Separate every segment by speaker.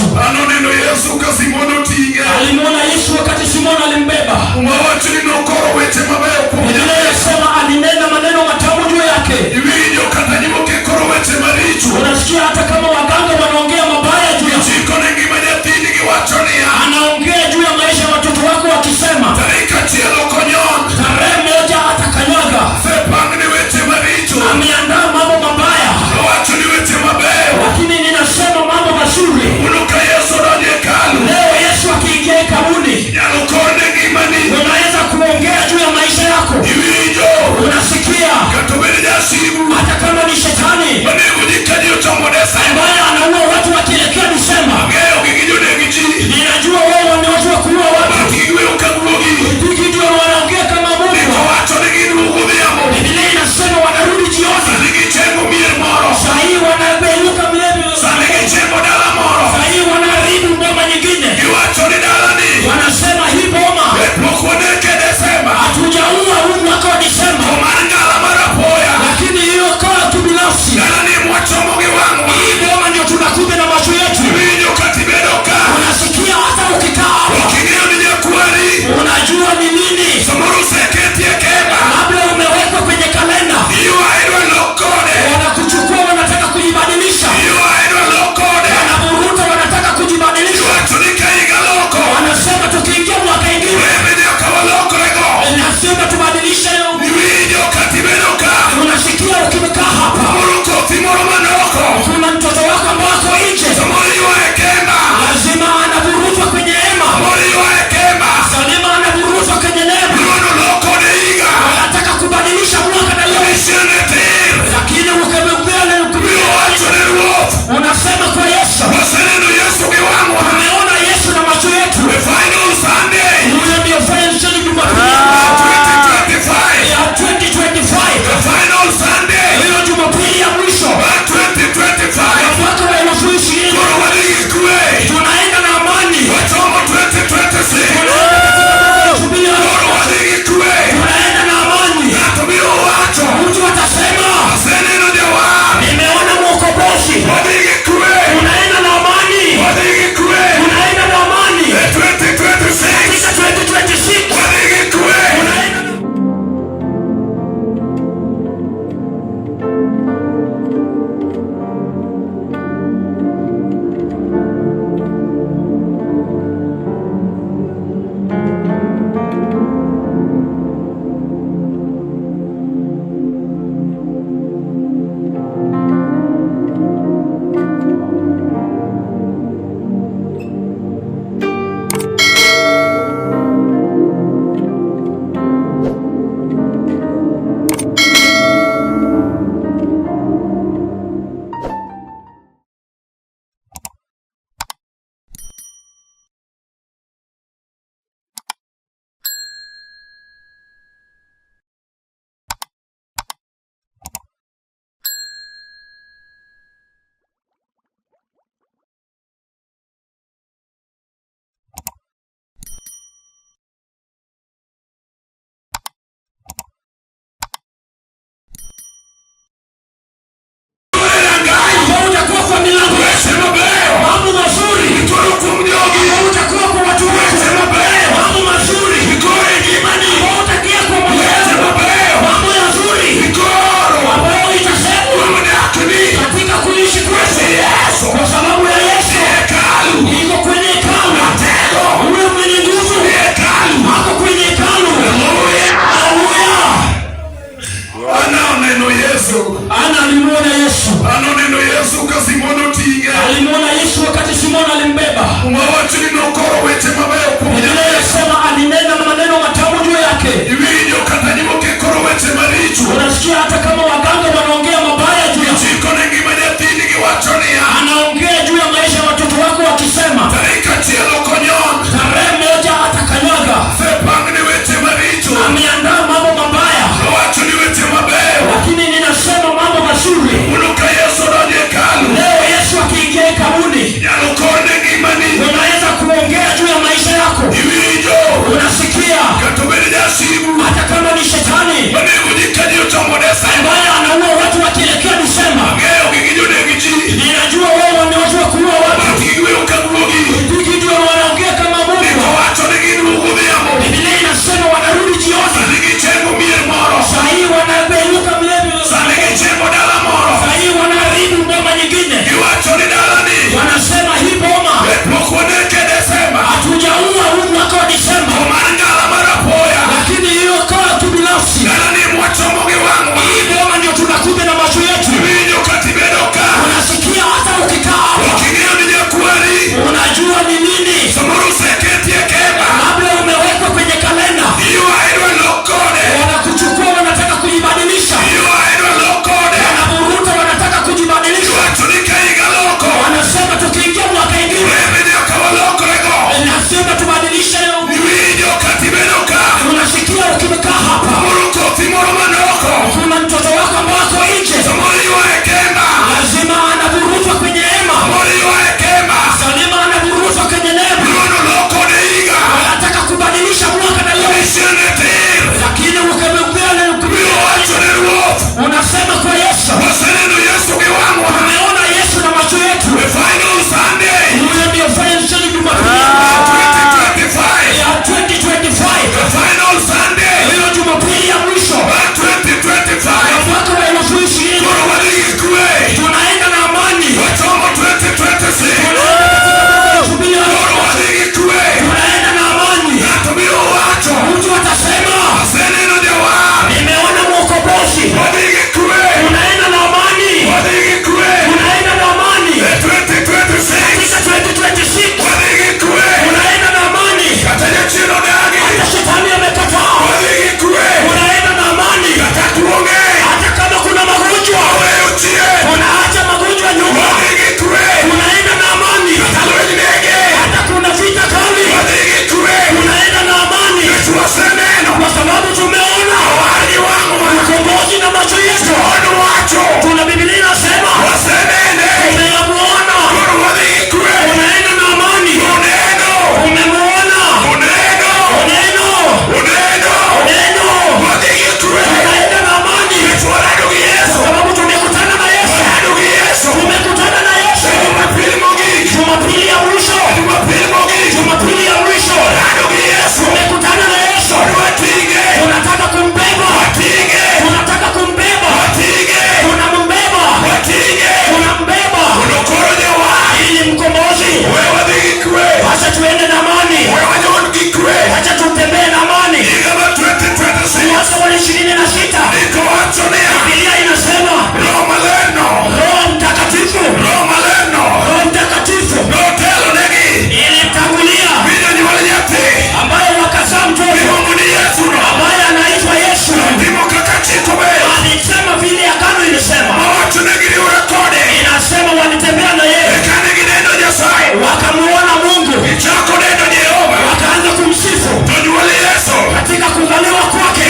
Speaker 1: Yesu.
Speaker 2: Anoneno Yesu ka Simon otinge.
Speaker 1: Alimuona Yesu wakati Simon alimbeba.
Speaker 2: Umawacho ni nokoro weche mabeyo kuom
Speaker 1: Biblia inasema alinena maneno matamu juu yake.
Speaker 2: Iwinjo kata nimoke koro weche maricho.
Speaker 1: Unasikia hata kama waganga wanaongea mabaya juu yako.
Speaker 2: Chiko ne ngima nyathini giwacho niya.
Speaker 1: Anaongea juu ya maisha ya watoto wako wakisema.
Speaker 2: Tarik achiel okonyon.
Speaker 1: Tarehe moja atakanyaga.
Speaker 2: Sepang ni weche maricho.
Speaker 1: Ameandaa mambo mabaya.
Speaker 2: Awacho ni weche mabeyo.
Speaker 1: Lakini ninasema mambo mazuri.
Speaker 2: Unuka Yesu donjo e hekalu.
Speaker 1: Leo Yesu akiingia hekaluni.
Speaker 2: Nyalo kone ngimani.
Speaker 1: Unaweza kuongea juu ya maisha yako.
Speaker 2: Iwinjo.
Speaker 1: Unasikia.
Speaker 2: Kata bed jasigu.
Speaker 1: Hata kama ni shetani.
Speaker 2: Manego jikadi ochomo Desemba.
Speaker 1: Ambaye anaua watu wakielekea Desemba.
Speaker 2: Ang'eyo gigi jonegi ji.
Speaker 1: Ninajua wao ni watu wa kuua watu.
Speaker 2: Bakigweyo kaguogi.
Speaker 1: Hiki ndio wanaongea kama Mungu.
Speaker 2: Niko wacho ni giduogo dhiambo.
Speaker 1: Biblia inasema wanarudi jioni.
Speaker 2: Sani gichengo mier moro.
Speaker 1: Sahii wanapeleka mlevi.
Speaker 2: Sani gichengo dala moro.
Speaker 1: Sahii wanaharibu ngoma nyingine.
Speaker 2: Giwacho ni dalani.
Speaker 1: Wanasema hii boma.
Speaker 2: Pok wadeke Desemba.
Speaker 1: Hatujaua huu mwaka wa Desemba.
Speaker 2: Omar ngala mar apoya.
Speaker 1: Lakini hiyo kaa kibinafsi.
Speaker 2: Dalani mwachomo gi wang'wa.
Speaker 1: Hii boma ndio tunakuja na macho yetu.
Speaker 2: Iwinjo katibedo ka.
Speaker 1: Unasikia hata ukikaa hapa.
Speaker 2: Oking'eyo ni nyakwari.
Speaker 1: Unajua ni nini?
Speaker 2: Samoro useketie kema.
Speaker 1: Labda umewekwa kwenye kalenda.
Speaker 2: Iwa idwa lokode.
Speaker 1: Wanakuchukua wanataka kujibadilisha.
Speaker 2: Iwa idwa lokode.
Speaker 1: Wanaburuta wanataka kujibadilisha.
Speaker 2: Iwacho ni kaiga loko.
Speaker 1: Wanasema tukiingia mwaka ingine.
Speaker 2: Weme ndio kawa lokorego.
Speaker 1: Nasema tubadilishe.
Speaker 2: Iwinjo katibedo ka.
Speaker 1: Unasikia ukimekaa hapa.
Speaker 2: Muruko timoro manoko.
Speaker 1: Kuna mtoto wako ambao ako nje.
Speaker 2: Samoro iwa ekema.
Speaker 1: Lazima anaburutwa kwenye hema.
Speaker 2: Samoro iwa ekema.
Speaker 1: Salima anaburutwa kwenye hema.
Speaker 2: Iwono lokode iga.
Speaker 1: Wanataka kubadilisha mwaka na leo.
Speaker 2: Isiane tir.
Speaker 1: Lakini ukimwambia leo
Speaker 2: Iwacho ni ruoth.
Speaker 1: unasema kwa Yesu.
Speaker 2: Waseneno Yesu gi wang'wa.
Speaker 1: Tumeona Yesu na macho yetu.
Speaker 2: The final Sunday.
Speaker 1: Huyo ndio final Jumapili.
Speaker 2: 2025.
Speaker 1: Ya 2025.
Speaker 2: The final Sunday.
Speaker 1: Hiyo Jumapili ya mwisho.
Speaker 2: 2025.
Speaker 1: Ya mwaka wa 2020.
Speaker 2: Koro wadigi kwe.
Speaker 1: Tunaenda na amani.
Speaker 2: Wachomo 2026. Koro wadigi kwe.
Speaker 1: Tunaenda na amani.
Speaker 2: Ng'ato biro wacho.
Speaker 1: Mtu atasema,
Speaker 2: Aseneno jawar.
Speaker 1: nimeona mwokozi.
Speaker 2: Wadigi kwe.
Speaker 1: Tunaenda na amani.
Speaker 2: Wadigi kwe.
Speaker 1: Tunaenda na amani.
Speaker 2: 2026.
Speaker 1: Katika 2026.
Speaker 2: Wadigi kwe.
Speaker 1: Tunaenda na Alimuona Yesu wakati Simon alimbeba.
Speaker 2: Umawacho ni nokoro weche mabeyo kuom
Speaker 1: Biblia inasema alinena maneno matamu juu yake.
Speaker 2: Iwinjo kata nimoke koro weche maricho.
Speaker 1: Unasikia hata kama waganga wanaongea mabaya juu yako.
Speaker 2: Chiko ne ngima nyathini giwacho niya.
Speaker 1: Anaongea juu ya maisha ya watoto wako wakisema.
Speaker 2: Tarik achiel okonyon.
Speaker 1: Tarehe moja atakanyaga.
Speaker 2: Sepang ni weche maricho.
Speaker 1: Ameandaa mambo mabaya.
Speaker 2: Awacho ni weche mabeyo.
Speaker 1: Lakini ninasema mambo mazuri.
Speaker 2: Unuka Yesu donjo e hekalu.
Speaker 1: Leo Yesu akiingia hekaluni.
Speaker 2: Nyalo kone ngimani.
Speaker 1: Unaweza kuongea juu Acha tuende na amani. Acha tutembee na amani. Mwaka wa 26 Biblia inasema Roho Mtakatifu ilitangulia ambaye wakazaa mtoto ambaye anaitwa Yesu. Alisema vile agano ilisema. Inasema walitembea na yeye, wakamuona Mungu, wakaanza kumsifu katika kuzaliwa kwake.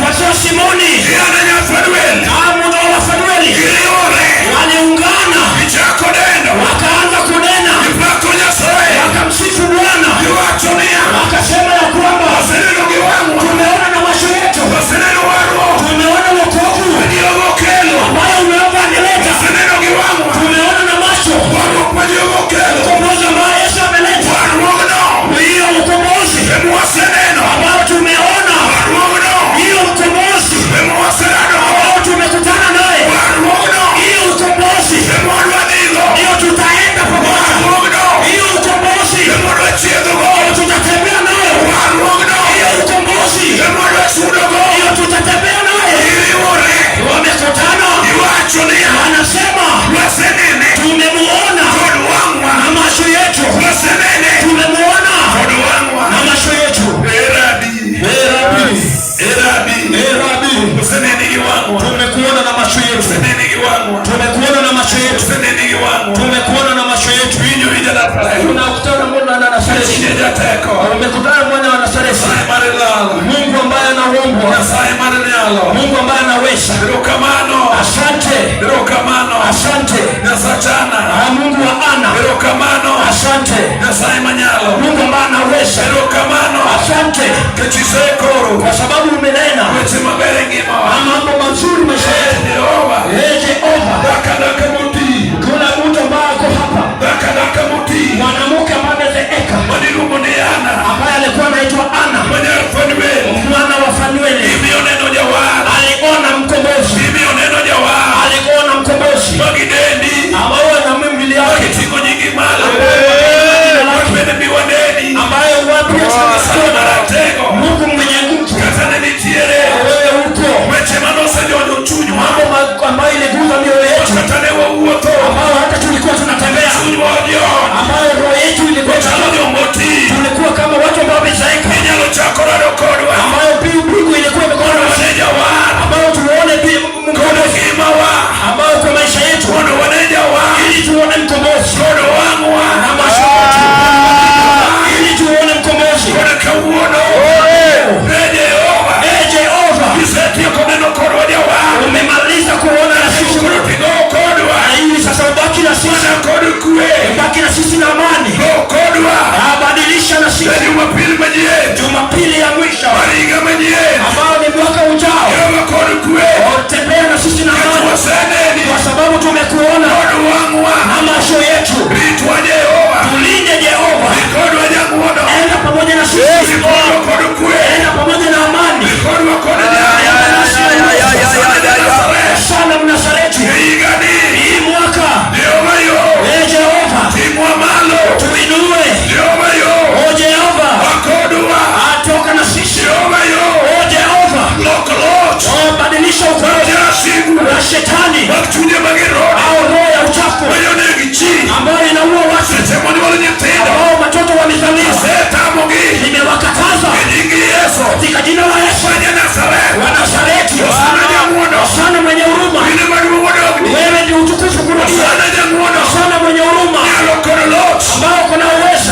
Speaker 1: Kwa Simoni mwana wa Fanueli waliungana, wakaanza kunena, wakamsifu Bwana, wakasema ya kwamba tumeona na macho yetu, tumeona wokovu ambayo umeomba ameleta, tumeona na macho ukombozi ambayo Yesu ameleta. Hiyo ukombozi ambayo tumeona, hiyo ukombozi ambayo tumekutana naye, hiyo ukombozi hiyo tutaenda pamoja, hiyo ukombozi hiyo tutatembea nayo, hiyo ukombozi hiyo tutatembea nayo. Wamekutana, wanasema tumemuona na macho yetu, tumemuona na macho yetu. Tumekuona na macho yetu, tumekuona na macho yetu, tumekuona na macho yetu. Tunakutana mwana na Nazareti, umekutana mwana wa Nazareti, Mungu ambaye anaombwa, Mungu ambaye anaweza. Asante, asante Mungu wa Ana, asante Mungu ambaye anaweza. Asante kwa sababu umenena mambo mazuri maisha yetu. Jehova, kuna mtu ambaye ako hapa, mwanamke ambaye amezeeka, ambaye alikuwa anaitwa Ana mwana wa Fanueli. Aliona mkombozi, aliona mkombozi ambao na mwili yake ambaye wapi Mungu mwenye nguvu. Wewe uko mambo ambayo iliguza mioyo yetu, ambao hata tulikuwa tunatembea, ambayo roho yetu ilikuwa tulikuwa kama watu ambao wamezeeka, ambayo mbingu ilikuwa imekona, ambayo tuone mkombozi ambao kwa maisha yetu, ili tuone mkombozi na maisha yetu, ili tuone mkombozi. Umemaliza kuona na sisi, ili sasa ubaki na sisi, ubaki na sisi na amani. Badilisha na sisi Jumapili ya mwisho ambao ni mwaka ujao, tembea na sisi na amani, kwa sababu tumekuona na macho yetu. Tulinde Jehova, enda pamoja na sisi, enda pamoja na amani. Sana Mnazareti, hii mwaka Jehova tuinue, Jehova atoka na sisi, Jehova badilisha ukombozi wa shetani au roho ya uchafu ambayo inaua watu, ambao watoto wamezaliwa, nimewakataza katika jina la Yesu wa Nazareti. Sana mwenye huruma, wewe ni utukufu kurudia. Sana mwenye huruma ambao kuna uwezo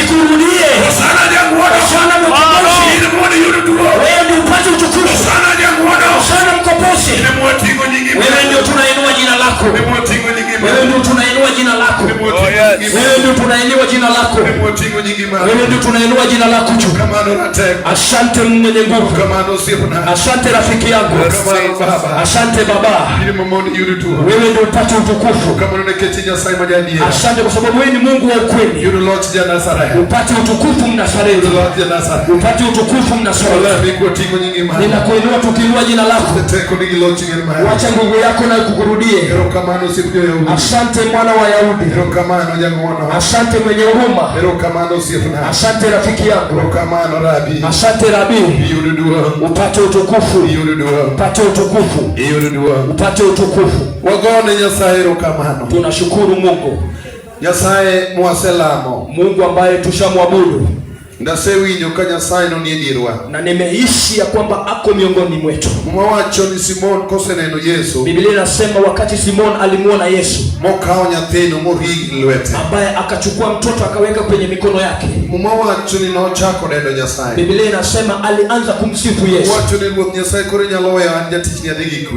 Speaker 1: ikurudie. Sana mkombozi, wewe ni upate utukufu. Sana mkombozi, wewe ndio tunainua jina lako, wewe ndio tunainua jina lako, wewe ndio tunainua jina lako. Wewe ndio tunainua jina lako juu. Asante mwenye nguvu. Asante rafiki yangu. Asante Baba. Wewe ndio upate utukufu. Asante kwa sababu wewe ni Mungu wa ukweli. Upate utukufu Mnazareti. Upate utukufu Mnazareti. Ninakuinua tukiinua jina lako. Wacha nguvu yako na kukurudie. Asante mwana wa Yahudi. Asante mwenye huruma. Asante rafiki yangu. Asante Rabi. Upate utukufu. Upate utukufu. Upate utukufu. Tunashukuru Mungu. Mungu ambaye tushamwabudu. Na nimeishi ya kwamba ako miongoni mwetu. Biblia inasema wakati Simon alimuona Yesu, ambaye akachukua mtoto akaweka kwenye mikono yake. Biblia inasema alianza kumsifu Yesu.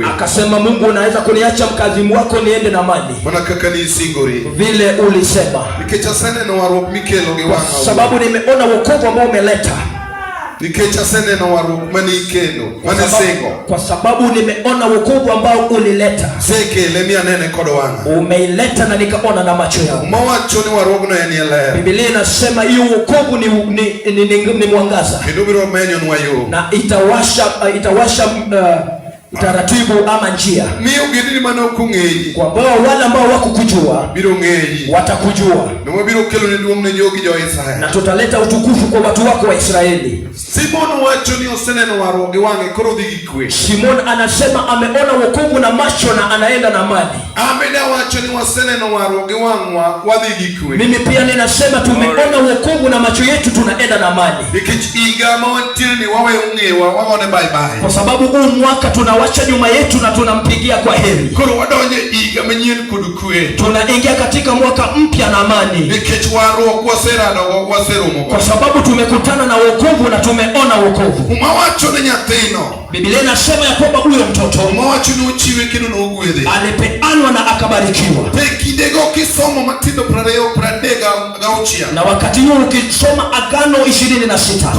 Speaker 1: Akasema, Mungu unaweza kuniacha mkazi wako niende na amani. Vile ulisema. Kwa sababu nimeona wokovu ambao umeleta. Kwa sababu nimeona wokovu ambao ulileta. Umeileta na nikaona na macho yangu. Biblia inasema hiyo wokovu ni mwangaza. Na itawasha taratibu ama njia. Kwa wale ambao wakukujua watakujua. Na tutaleta utukufu kwa watu wako wa Israeli. Simon anasema ameona wokovu na macho na anaenda na amani. Mimi pia ninasema tumeona wokovu na macho yetu tunaenda na amani. Kwa sababu huu mwaka tunawacha nyuma yetu na tunampigia kwa heri. Tunaingia katika mwaka mpya na amani. Kwa sababu tumekutana na wokovu na tumeona wokovu. Biblia inasema ya kwamba huyo mtoto alipeanwa na akabarikiwa. Na wakati huo ukisoma Agano 26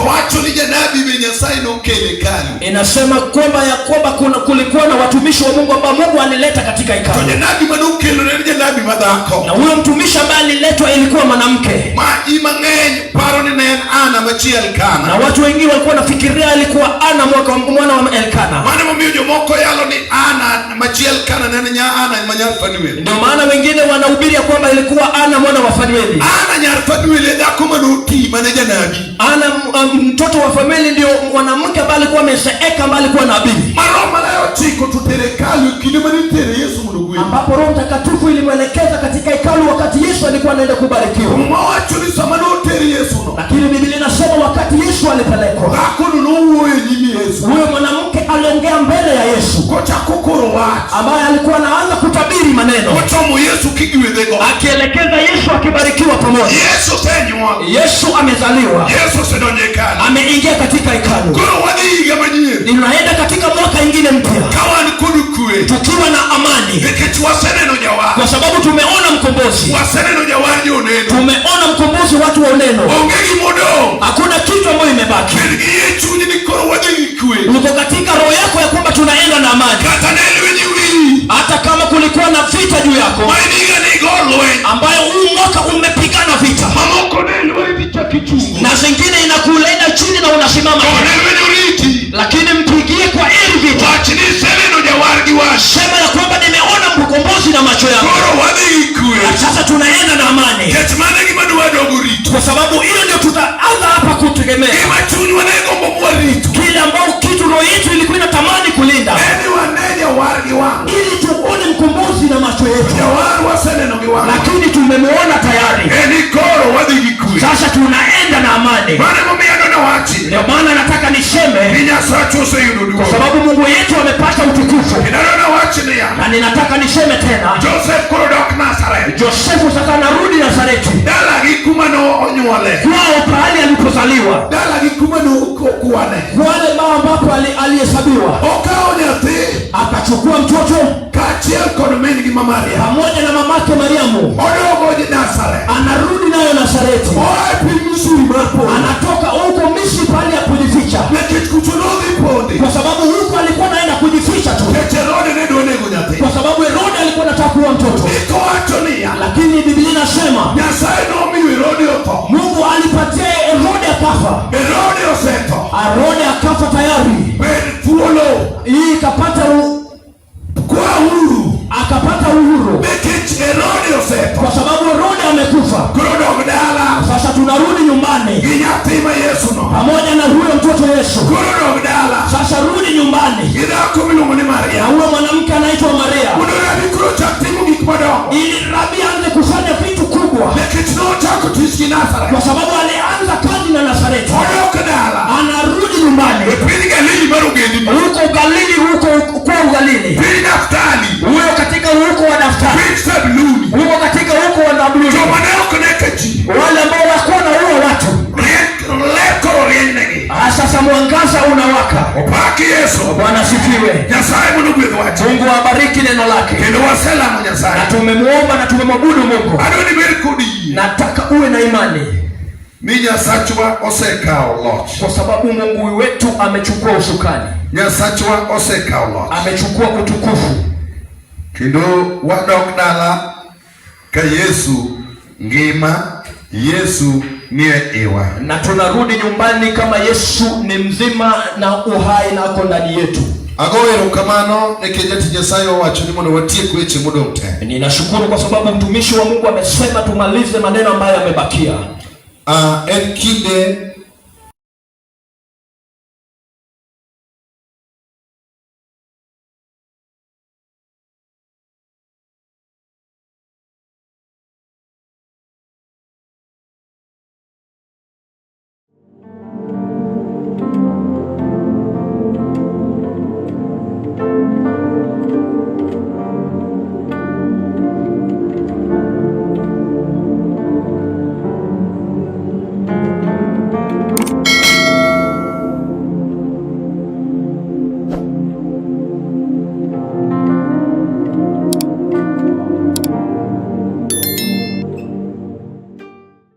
Speaker 1: inasema kwamba ya kwamba kulikuwa na watumishi wa Mungu ambao Mungu alileta katika hekalu. Na huyo mtumishi ambaye aliletwa ilikuwa mwanamke. Na watu wengi walikuwa nafikiria alikuwa Ana mwana wa Elkana. Ndio maana wengine wanahubiri kwamba ilikuwa Ana mwana wa Fanueli. Ana mtoto wa Fanueli ndio mwanamke ambaye alikuwa amezeeka ambaye alikuwa nabii. Ambapo Roho Mtakatifu ilimwelekeza katika hekalu wakati Yesu alikuwa anaenda kubarikiwa. Lakini Biblia inasema wakati Yesu alipelekwa, huyo mwanamke aliongea mbele ya Yesu, ambaye alikuwa anaanza kutabiri maneno, akielekeza Yesu akibarikiwa pamoja. Yesu amezaliwa, ameingia katika hekalu. Ninaenda katika mwaka ingine mpya tukiwa na amani, kwa sababu tumeona mkombozi. Tumeona mkombozi, watu wa neno. Hakuna kitu ambacho imebaki. Uko katika roho yako ya kwamba tunaenda na amani. Hata kama kulikuwa na vita juu yako, ambayo huu mwaka umepigana vita, na zingine inakuleta chini na unasimama, lakini mpigie kwa heri vita. Sema ya kwamba nimeona mkombozi na macho yangu. Sasa tunaenda na amani. Kwa sababu hiyo ndio tutaanza hapa kutegemea. Kile ambao kitu roho yetu ilikuwa inatamani kulinda. Ili tuone mkombozi na macho yetu. Lakini tumemwona tayari. Sasa tunaenda na amani. Ndio maana nataka niseme, kwa sababu Mungu wetu amepata utukufu. Na ninataka niseme tena, Josefu sasa anarudi Nazareti. Kwao pahali alipozaliwa. Wale ambao ambapo alihesabiwa. Akachukua mtoto
Speaker 2: kachiel kod min-gi ma Maria,
Speaker 1: pamoja na mamake Mariamu,
Speaker 2: odogo Nazareth,
Speaker 1: anarudi nayo Nazareti.
Speaker 2: oa e piny Misri mar polo,
Speaker 1: Anatoka huko Misri pale ya kujificha,
Speaker 2: nikech kucho nodhi pondi,
Speaker 1: kwa sababu huko alikuwa anaenda kujificha tu,
Speaker 2: nikech Herode ne dwa nego nyathi,
Speaker 1: kwa sababu Herode alikuwa anataka kuua mtoto.
Speaker 2: ikowacho niya,
Speaker 1: Lakini Biblia inasema
Speaker 2: Nyasaye nomiyo Herode otho,
Speaker 1: Mungu alipatia Herode akafa.
Speaker 2: Herode osetho,
Speaker 1: Herode akafa tayari.
Speaker 2: bed thuolo,
Speaker 1: Hii ikapata
Speaker 2: kwa uhuru,
Speaker 1: akapata uhuru,
Speaker 2: nikech Herode osetho,
Speaker 1: kwa sababu Herode amekufa.
Speaker 2: koro dog dala
Speaker 1: Sasa tunarudi nyumbani
Speaker 2: gi nyathi ma Yesu no,
Speaker 1: pamoja na huyo mtoto Yesu.
Speaker 2: koro dog dala
Speaker 1: Sasa rudi nyumbani
Speaker 2: gi dhako miluongo ni
Speaker 1: na
Speaker 2: Maria,
Speaker 1: huyo mwanamke anaitwa Maria,
Speaker 2: mondo rabi koro chak timo gik madongo,
Speaker 1: ili rabi anze kufanya vitu kubwa,
Speaker 2: nikech nochako tich gi Nazareth,
Speaker 1: kwa sababu alianza kazi na Nazareti.
Speaker 2: odok dala
Speaker 1: Anarudi nyumbani
Speaker 2: e piny Galili mar ogendini,
Speaker 1: huko Galili, huko kwa Galili,
Speaker 2: piny Naftali,
Speaker 1: huyo katika huko wa Naftali,
Speaker 2: piny Zabuluni,
Speaker 1: huko katika huko wa Zabuloni,
Speaker 2: joma ne ok ne ka ji,
Speaker 1: wale ambao wakuwa na huo watu.
Speaker 2: ler koro rienynegi.
Speaker 1: Sasa mwangaza unawaka.
Speaker 2: Opaki Yesu,
Speaker 1: Bwana sifiwe.
Speaker 2: Nyasaye mondo gwedh wach,
Speaker 1: Mungu abariki neno lake.
Speaker 2: kendo waselamo
Speaker 1: Na
Speaker 2: Nyasaye.
Speaker 1: tumemuomba na tumemwabudu Mungu.
Speaker 2: Adwa ni bed kod yie
Speaker 1: Nataka uwe na imani,
Speaker 2: ni Nyasachwa osekawo loch,
Speaker 1: kwa sababu Mungu wetu amechukua usukani,
Speaker 2: Nyasachwa osekawo loch,
Speaker 1: amechukua utukufu.
Speaker 2: kendo wadok dala ka Yesu ngima, Yesu nie iwa,
Speaker 1: Na tunarudi nyumbani kama Yesu ni mzima na uhai na ako ndani yetu.
Speaker 2: ago erokamano nikech jatich Nyasaye owacho ni mondo watiek weche modong' te.
Speaker 1: Ninashukuru kwa sababu mtumishi wa Mungu amesema tumalize maneno ambayo yamebakia.
Speaker 2: En kinde